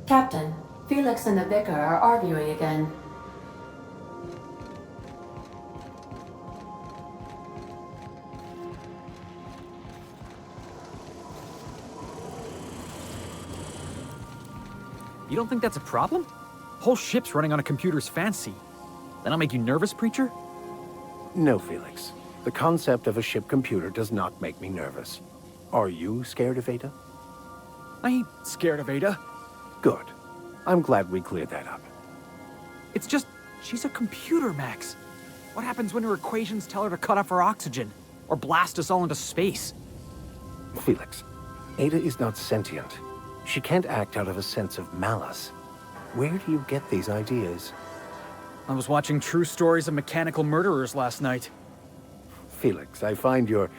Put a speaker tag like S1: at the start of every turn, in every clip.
S1: Captain, Felix and the Vicar are arguing again.
S2: You don't think that's a problem? Whole ship's running on a computer's fancy. That'll make you nervous, Preacher?
S3: No, Felix. The concept of a ship computer does not make me nervous. Are you scared of Ada?
S2: I ain't scared of Ada.
S3: Good. I'm glad we cleared that up.
S2: It's just, she's a computer, Max. What happens when her equations tell her to cut off her oxygen? Or blast us all into space?
S3: Felix, Ada is not sentient. She can't act out of a sense of malice. Where do you get these ideas?
S2: I was watching true stories of mechanical murderers last night.
S3: Felix, I find your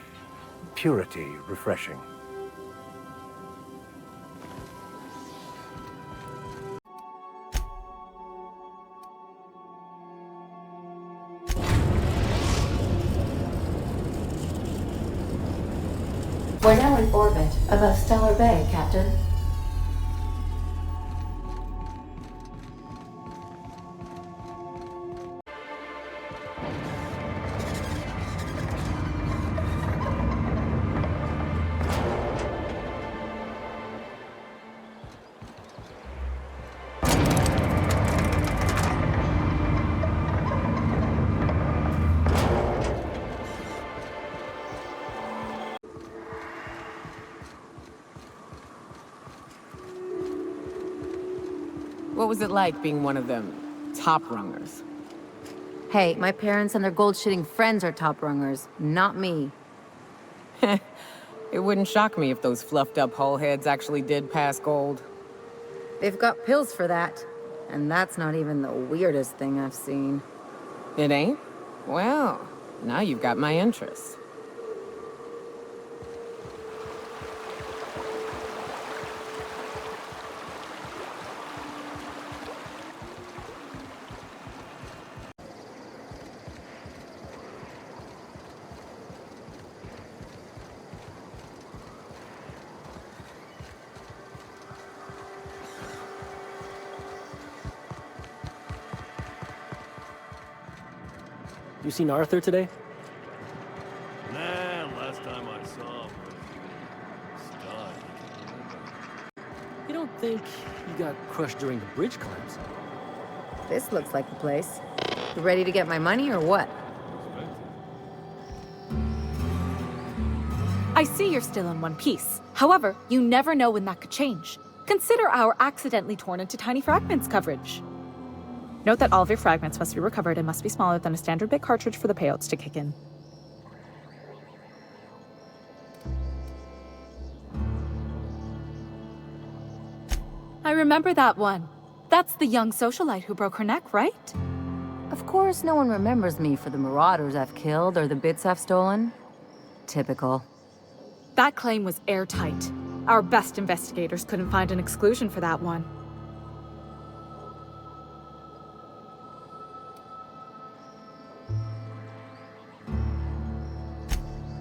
S3: purity refreshing.
S1: We're now in orbit above Stellar Bay, Captain.
S4: What was it like being one of them top rungers?
S5: Hey, my parents and their gold-shitting friends are top-rungers, not me.
S4: It wouldn't shock me if those fluffed-up hull heads actually did pass gold.
S5: They've got pills for that, and that's not even the weirdest thing I've seen.
S4: It ain't? Well, now you've got my interest.
S6: You seen Arthur today?
S7: Nah, last time I saw him was stunned.
S6: You don't think he got crushed during the bridge collapse?
S5: This looks like the place. You ready to get my money or what?
S8: I see you're still in one piece. However, you never know when that could change. Consider our accidentally torn into tiny fragments coverage. Note that all of your fragments must be recovered and must be smaller than a standard bit cartridge for the payouts to kick in. I remember that one. That's the young socialite who broke her neck, right?
S5: Of course, no one remembers me for the marauders I've killed or the bits I've stolen. Typical.
S8: That claim was airtight. Our best investigators couldn't find an exclusion for that one.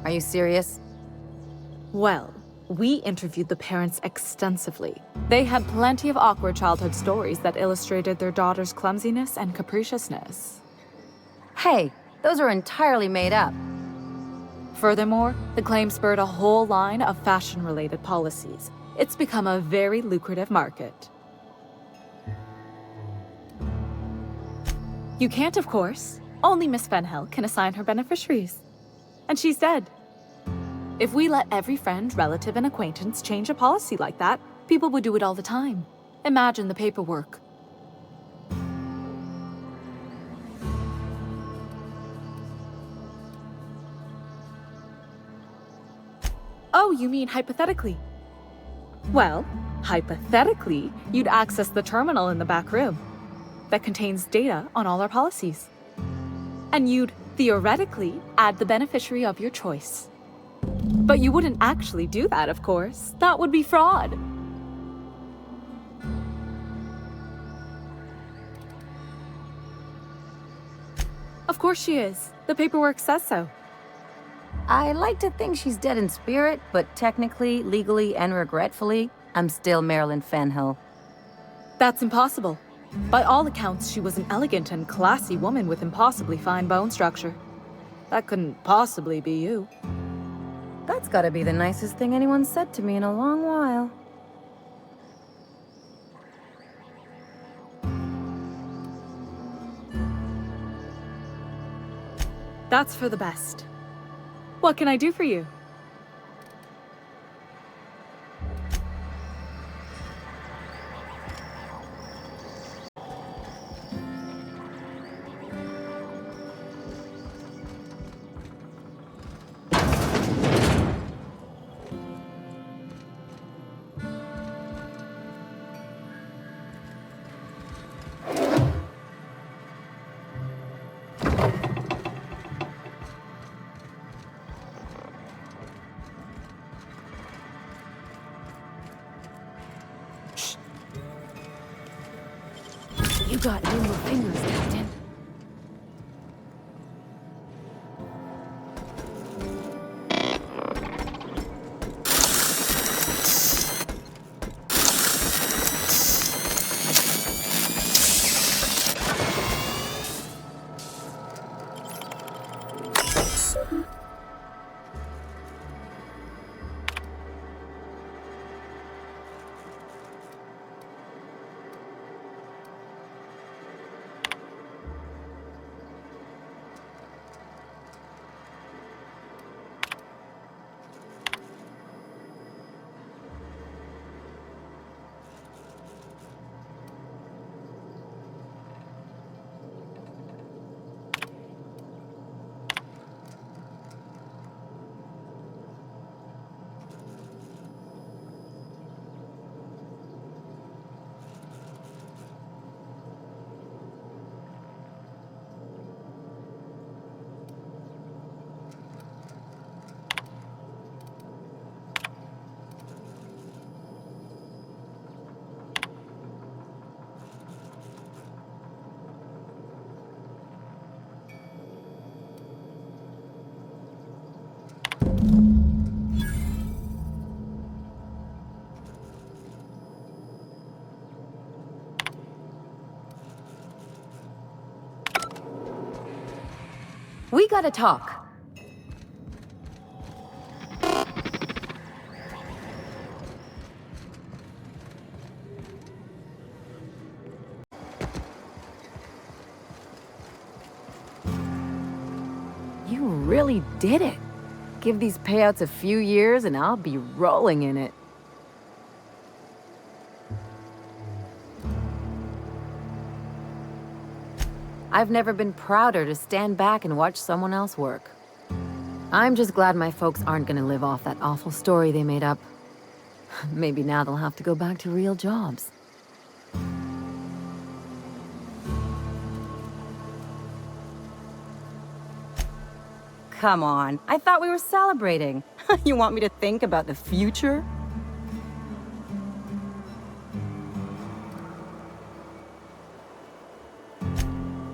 S5: Are you serious?
S8: Well, we interviewed the parents extensively. They had plenty of awkward childhood stories that illustrated their daughter's clumsiness and capriciousness.
S5: Hey, those are entirely made up.
S8: Furthermore, the claim spurred a whole line of fashion-related policies. It's become a very lucrative market. You can't, of course. Only Miss Fenhill can assign her beneficiaries. And she's dead. If we let every friend, relative, and acquaintance change a policy like that, people would do it all the time. Imagine the paperwork. Oh, you mean hypothetically? Well, hypothetically, you'd access the terminal in the back room that contains data on all our policies. And you'd theoretically add the beneficiary of your choice. But you wouldn't actually do that, of course. That would be fraud. Of course she is. The paperwork says so.
S5: I like to think she's dead in spirit, but technically, legally, and regretfully, I'm still Marilyn Fenhill.
S8: That's impossible. By all accounts, she was an elegant and classy woman with impossibly fine bone structure. That couldn't possibly be you.
S5: That's gotta be the nicest thing anyone's said to me in a long while.
S8: That's for the best. What can I do for you?
S5: You got nimble fingers, Captain. We gotta talk. You really did it. Give these payouts a few years and I'll be rolling in it. I've never been prouder to stand back and watch someone else work. I'm just glad my folks aren't gonna live off that awful story they made up. Maybe now they'll have to go back to real jobs. Come on, I thought we were celebrating. You want me to think about the future?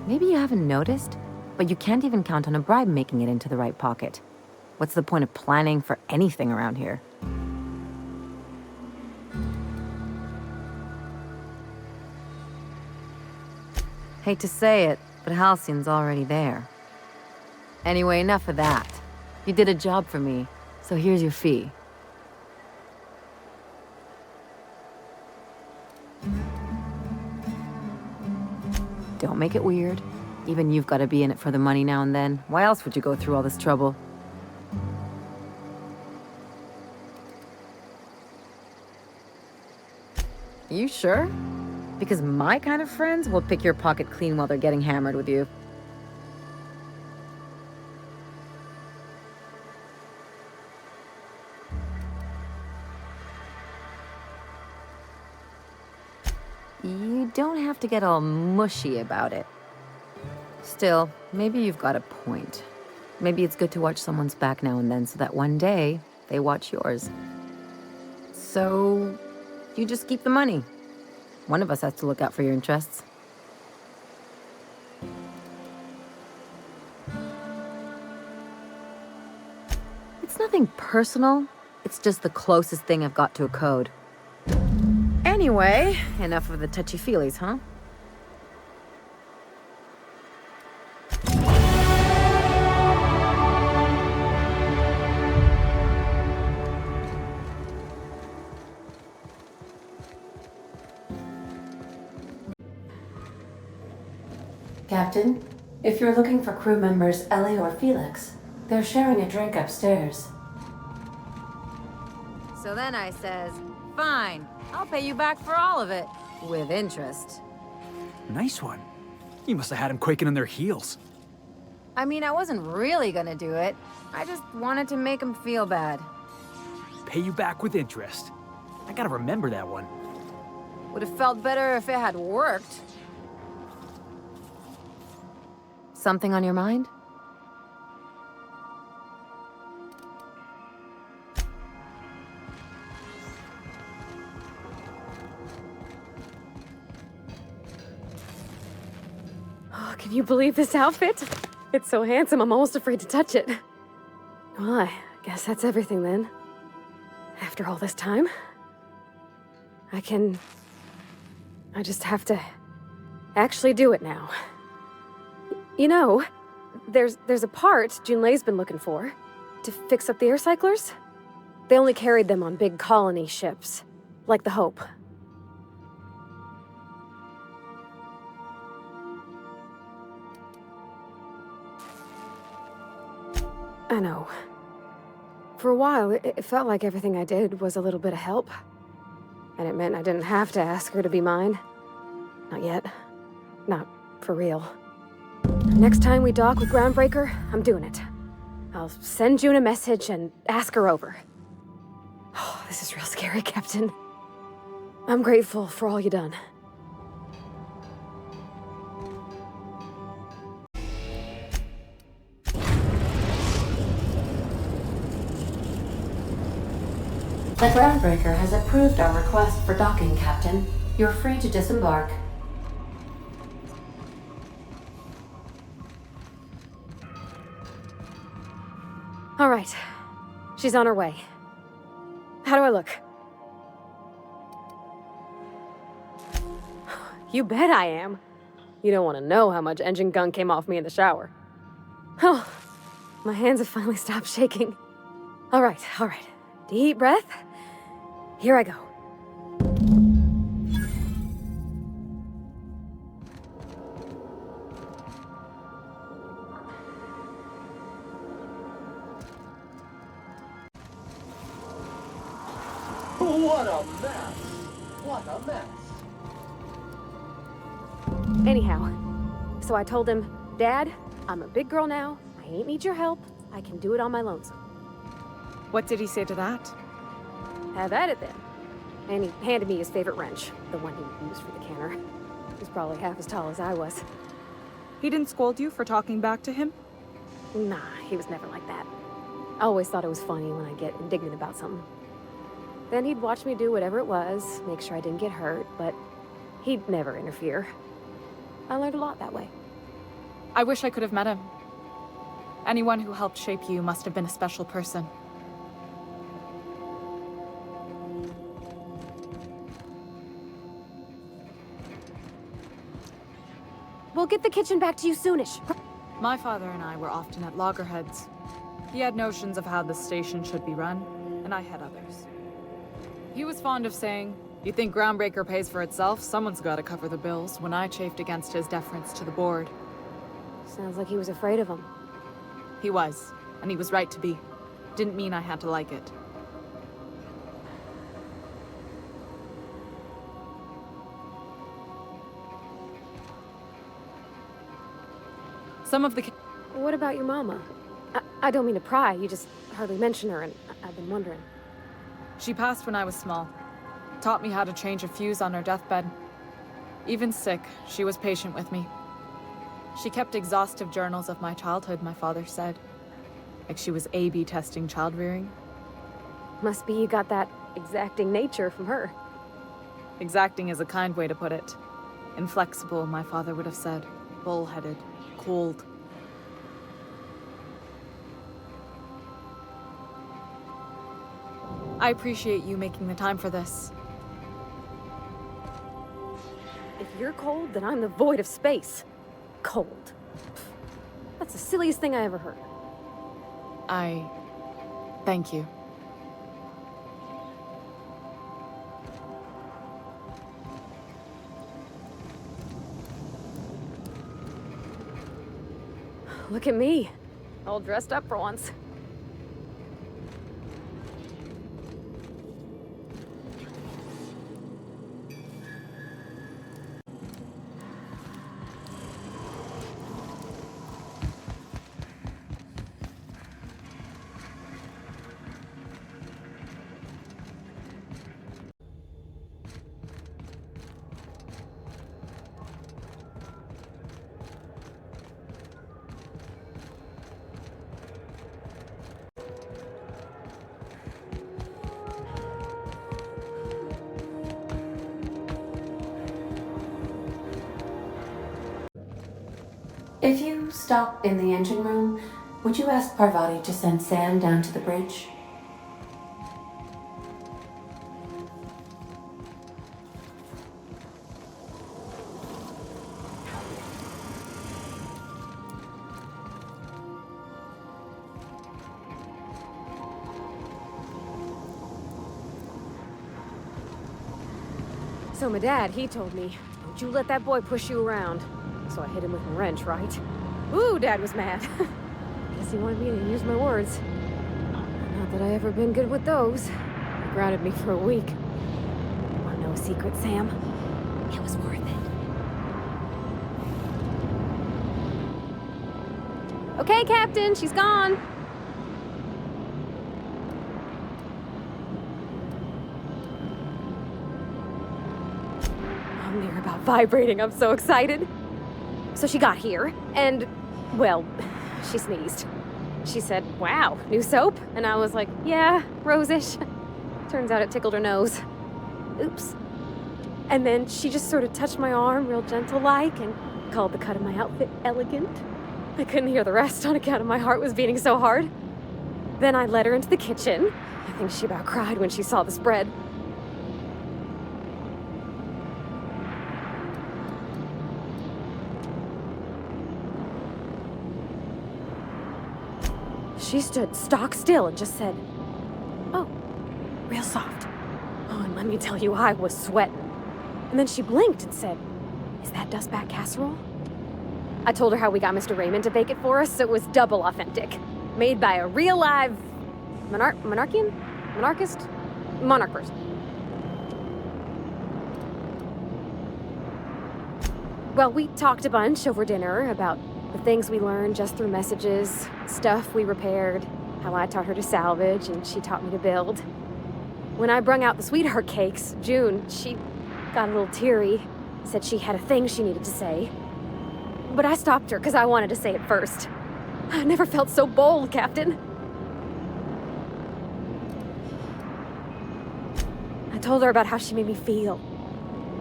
S5: Maybe you haven't noticed, but you can't even count on a bribe making it into the right pocket. What's the point of planning for anything around here? Hate to say it, but Halcyon's already there. Anyway, enough of that. You did a job for me, so here's your fee. Don't make it weird. Even you've got to be in it for the money now and then. Why else would you go through all this trouble? You sure? Because my kind of friends will pick your pocket clean while they're getting hammered with you. You don't have to get all mushy about it. Still, maybe you've got a point. Maybe it's good to watch someone's back now and then so that one day they watch yours. So, you just keep the money. One of us has to look out for your interests. It's nothing personal. It's just the closest thing I've got to a code. Anyway, Anyway, enough of the touchy-feelies, huh?
S1: Captain, if you're looking for crew members Ellie or Felix, they're sharing a drink upstairs.
S5: So then I says, fine, I'll pay you back for all of it. With interest.
S2: Nice one. You must have had them quaking in their heels.
S5: I mean, I wasn't really gonna do it. I just wanted to make him feel bad.
S2: Pay you back with interest. I gotta remember that one.
S5: Would have felt better if it had worked. Something on your mind?
S9: Oh, can you believe this outfit? It's so handsome, I'm almost afraid to touch it. Well, I guess that's everything then. After all this time, I just have to actually do it now. You know, there's a part Junlei's been looking for to fix up the air cyclers. They only carried them on big colony ships, like the Hope. I know. For a while, it felt like everything I did was a little bit of help. And it meant I didn't have to ask her to be mine. Not yet. Not for real. Next time we dock with Groundbreaker, I'm doing it. I'll send June a message and ask her over. Oh, this is real scary, Captain. I'm grateful for all you done.
S1: The Groundbreaker has approved our request for docking, Captain. You're free to disembark.
S9: All right. She's on her way. How do I look? You bet I am. You don't want to know how much engine gun came off me in the shower. Oh, my hands have finally stopped shaking. All right. Deep breath. Here I go.
S7: What a mess! What a mess!
S9: Anyhow, so I told him, Dad, I'm a big girl now. I ain't need your help. I can do it on my lonesome.
S8: What did he say to that?
S9: Have at it then. And he handed me his favorite wrench, the one he used for the canner. He's probably half as tall as I was.
S8: He didn't scold you for talking back to him?
S9: Nah, he was never like that. I always thought it was funny when I get indignant about something. Then he'd watch me do whatever it was, make sure I didn't get hurt, but he'd never interfere. I learned a lot that way.
S8: I wish I could have met him. Anyone who helped shape you must have been a special person.
S9: We'll get the kitchen back to you soonish.
S8: My father and I were often at loggerheads. He had notions of how the station should be run, and I had others. He was fond of saying, "You think Groundbreaker pays for itself? Someone's got to cover the bills," when I chafed against his deference to the board.
S9: Sounds like he was afraid of him.
S8: He was, and he was right to be. Didn't mean I had to like it. Some of the
S9: What about your mama? I don't mean to pry, you just hardly mention her, and I've been wondering.
S8: She passed when I was small. Taught me how to change a fuse on her deathbed. Even sick, she was patient with me. She kept exhaustive journals of my childhood, my father said. Like she was A/B testing child rearing.
S9: Must be you got that exacting nature from her.
S8: Exacting is a kind way to put it. Inflexible, my father would have said. Bull-headed. Cold. I appreciate you making the time for this.
S9: If you're cold, then I'm the void of space. Cold. That's the silliest thing I ever heard.
S8: Thank you.
S9: Look at me. All dressed up for once.
S1: If you stop in the engine room, would you ask Parvati to send Sam down to the bridge?
S9: So my dad, he told me, don't you let that boy push you around. So I hit him with a wrench, right? Ooh, Dad was mad. Guess he wanted me to use my words. Not that I ever been good with those. He grounded me for a week. You wanna know a secret, Sam? It was worth it. Okay, Captain, she's gone. I'm near about vibrating. I'm so excited. So she got here, and, well, she sneezed. She said, wow, new soap? And I was like, yeah, rose-ish. Turns out it tickled her nose. Oops. And then she just sort of touched my arm real gentle-like and called the cut of my outfit elegant. I couldn't hear the rest on account of my heart was beating so hard. Then I led her into the kitchen. I think she about cried when she saw the spread. She stood stock still and just said, oh, real soft. Oh, and let me tell you, I was sweating. And then she blinked and said, is that dustback casserole? I told her how we got Mr. Raymond to bake it for us, so it was double authentic. Made by a real live monarch person. Well, we talked a bunch over dinner about the things we learned just through messages, stuff we repaired, how I taught her to salvage and she taught me to build. When I brung out the sweetheart cakes, June, she got a little teary, said she had a thing she needed to say. But I stopped her because I wanted to say it first. I never felt so bold, Captain. I told her about how she made me feel.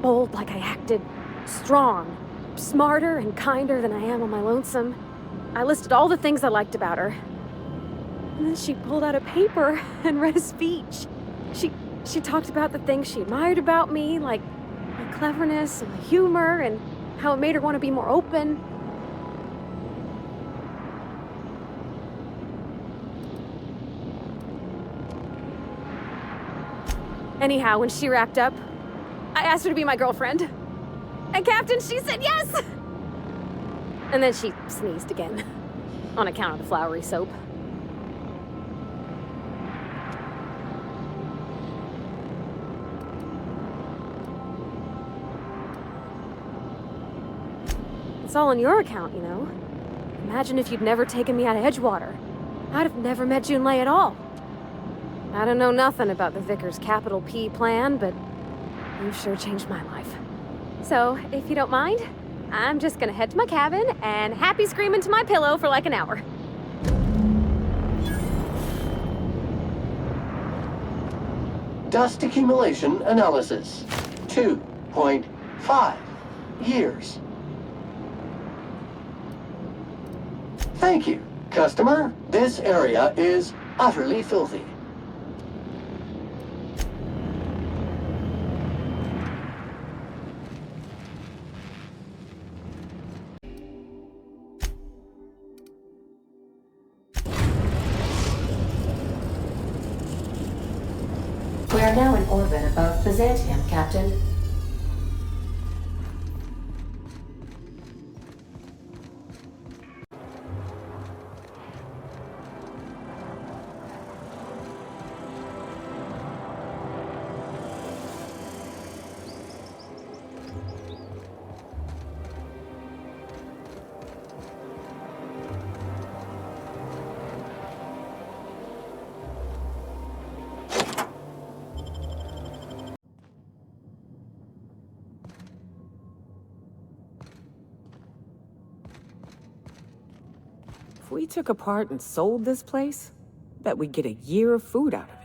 S9: Bold like I acted, strong, smarter and kinder than I am on my lonesome. I listed all the things I liked about her. And then she pulled out a paper and read a speech. She talked about the things she admired about me, like my cleverness and my humor, and how it made her want to be more open. Anyhow, when she wrapped up, I asked her to be my girlfriend. And Captain, she said yes! And then she sneezed again, on account of the flowery soap. It's all on your account, you know. Imagine if you'd never taken me out of Edgewater. I'd have never met Junlei at all. I don't know nothing about the Vicar's capital P plan, but you've sure changed my life. So, if you don't mind, I'm just gonna head to my cabin and happy scream into my pillow for like an hour.
S7: Dust accumulation analysis. 2.5 years. Thank you, customer. This area is utterly filthy.
S1: are now in orbit above Byzantium, Captain.
S4: If we took apart and sold this place, bet we'd get a year of food out of it.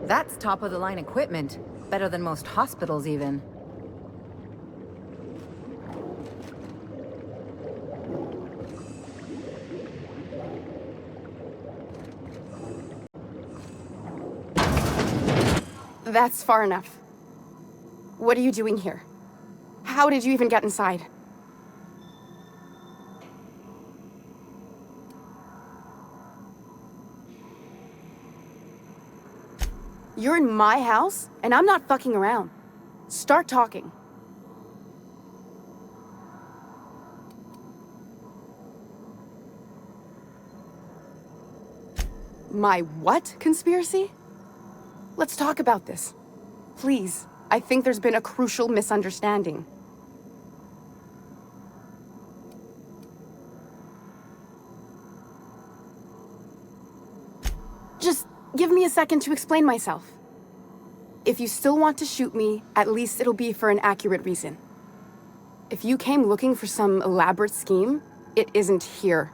S5: That's top-of-the-line equipment. Better than most hospitals, even.
S9: That's far enough. What are you doing here? How did you even get inside? You're in my house, and I'm not fucking around. Start talking. My what conspiracy? Let's talk about this. Please, I think there's been a crucial misunderstanding. Just give me a second to explain myself. If you still want to shoot me, at least it'll be for an accurate reason. If you came looking for some elaborate scheme, it isn't here.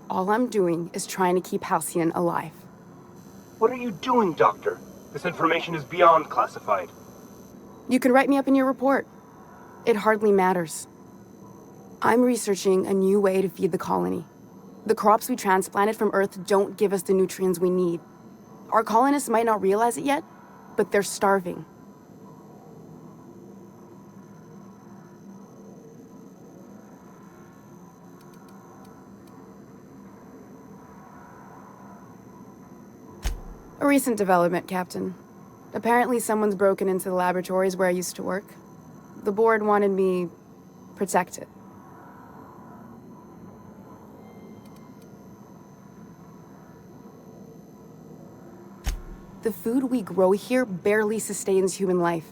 S9: All I'm doing is trying to keep Halcyon alive.
S10: What are you doing, Doctor? This information is beyond classified.
S9: You can write me up in your report. It hardly matters. I'm researching a new way to feed the colony. The crops we transplanted from Earth don't give us the nutrients we need. Our colonists might not realize it yet, but they're starving. A recent development, Captain. Apparently someone's broken into the laboratories where I used to work. The board wanted me protected. The food we grow here barely sustains human life.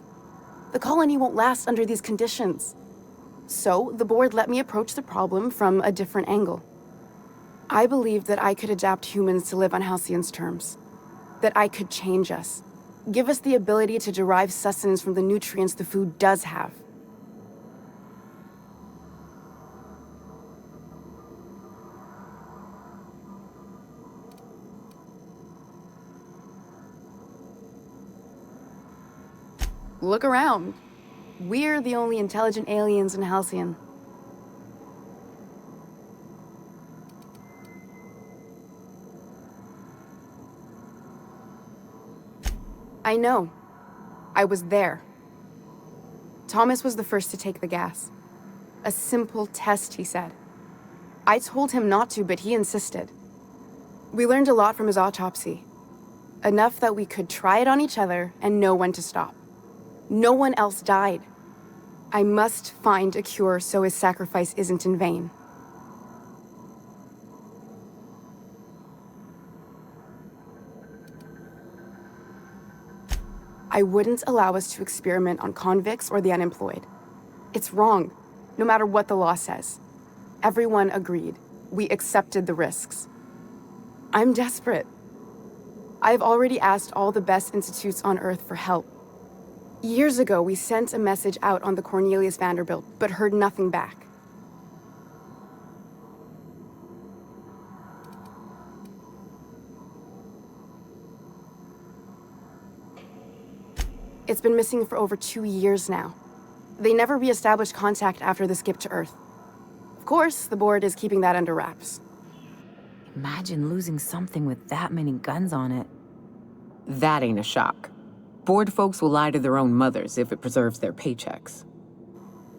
S9: The colony won't last under these conditions.
S11: So, the board let me approach the problem from a different angle. I believed that I could adapt humans to live on Halcyon's terms. That I could change us. Give us the ability to derive sustenance from the nutrients the food does have. Look around. We're the only intelligent aliens in Halcyon. I know. I was there. Thomas was the first to take the gas. A simple test, he said. I told him not to, but he insisted. We learned a lot from his autopsy. Enough that we could try it on each other and know when to stop. No one else died. I must find a cure so his sacrifice isn't in vain. I wouldn't allow us to experiment on convicts or the unemployed. It's wrong, no matter what the law says. Everyone agreed. We accepted the risks. I'm desperate. I've already asked all the best institutes on Earth for help. Years ago, we sent a message out on the Cornelius Vanderbilt, but heard nothing back. It's been missing for over 2 years now. They never re-established contact after the skip to Earth. Of course, the board is keeping that under wraps.
S4: Imagine losing something with that many guns on it. That ain't a shock. Board folks will lie to their own mothers if it preserves their paychecks.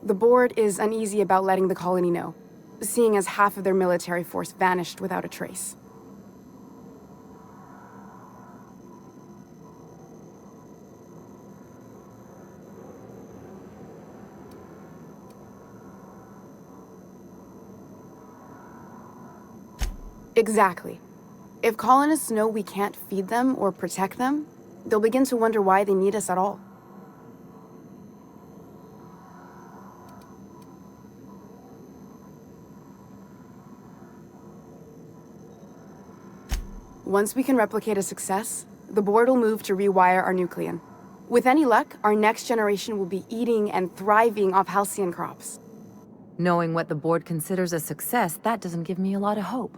S11: The board is uneasy about letting the colony know, seeing as half of their military force vanished without a trace. Exactly. If colonists know we can't feed them or protect them, they'll begin to wonder why they need us at all. Once we can replicate a success, the board will move to rewire our nucleon. With any luck, our next generation will be eating and thriving off halcyon crops.
S5: Knowing what the board considers a success, that doesn't give me a lot of hope.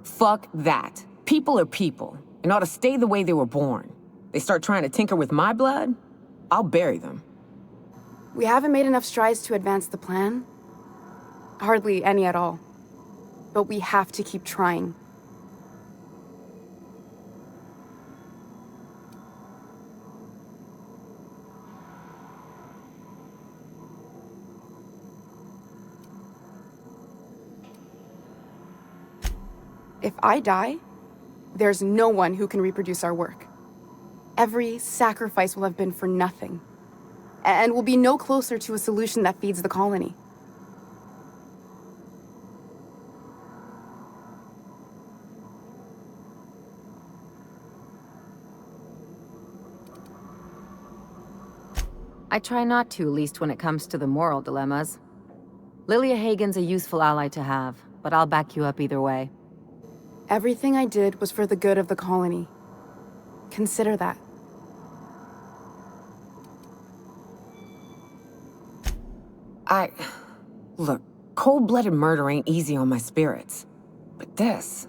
S4: Fuck that. People are people, and ought to stay the way they were born. They start trying to tinker with my blood, I'll bury them.
S11: We haven't made enough strides to advance the plan. Hardly any at all. But we have to keep trying. If I die, there's no one who can reproduce our work. Every sacrifice will have been for nothing, and we'll be no closer to a solution that feeds the colony.
S5: I try not to, at least when it comes to the moral dilemmas. Lilia Hagen's a useful ally to have, but I'll back you up either way.
S11: Everything I did was for the good of the colony. Consider that.
S4: Look, cold-blooded murder ain't easy on my spirits. But this,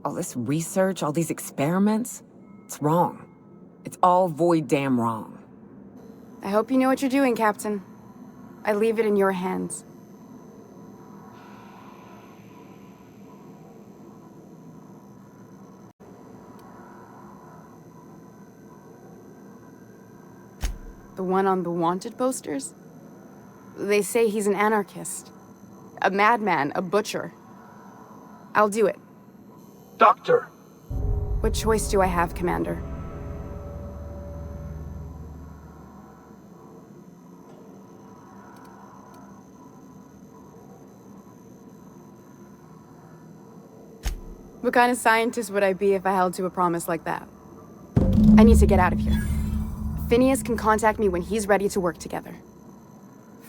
S4: all this research, all these experiments, it's wrong. It's all void damn wrong.
S11: I hope you know what you're doing, Captain. I leave it in your hands. The one on the wanted posters? They say he's an anarchist. A madman, a butcher. I'll do it.
S10: Doctor!
S11: What choice do I have, Commander? What kind of scientist would I be if I held to a promise like that? I need to get out of here. Phineas can contact me when he's ready to work together.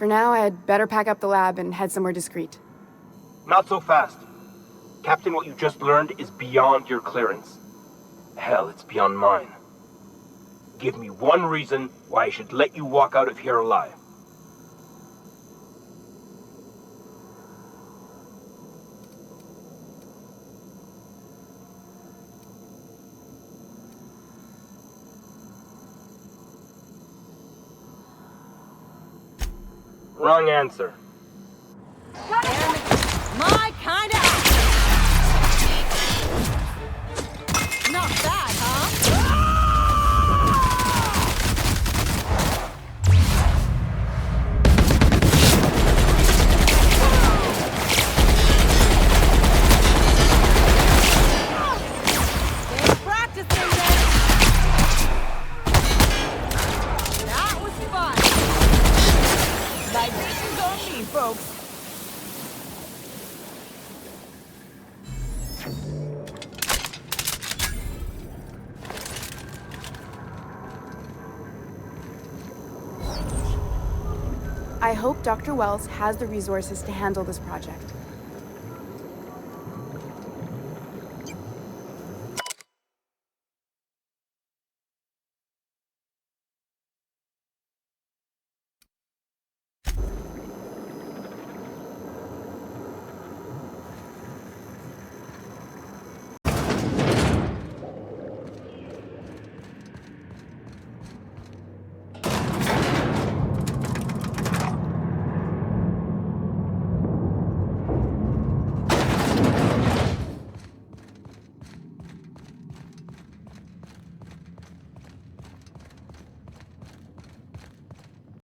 S11: For now, I had better pack up the lab and head somewhere discreet.
S10: Not so fast. Captain, what you just learned is beyond your clearance. Hell, it's beyond mine. Give me one reason why I should let you walk out of here alive. Wrong answer.
S5: My kind of not bad, huh? Stay practicing then. That was fun. Vibrations on me, folks.
S11: I hope Dr. Wells has the resources to handle this project.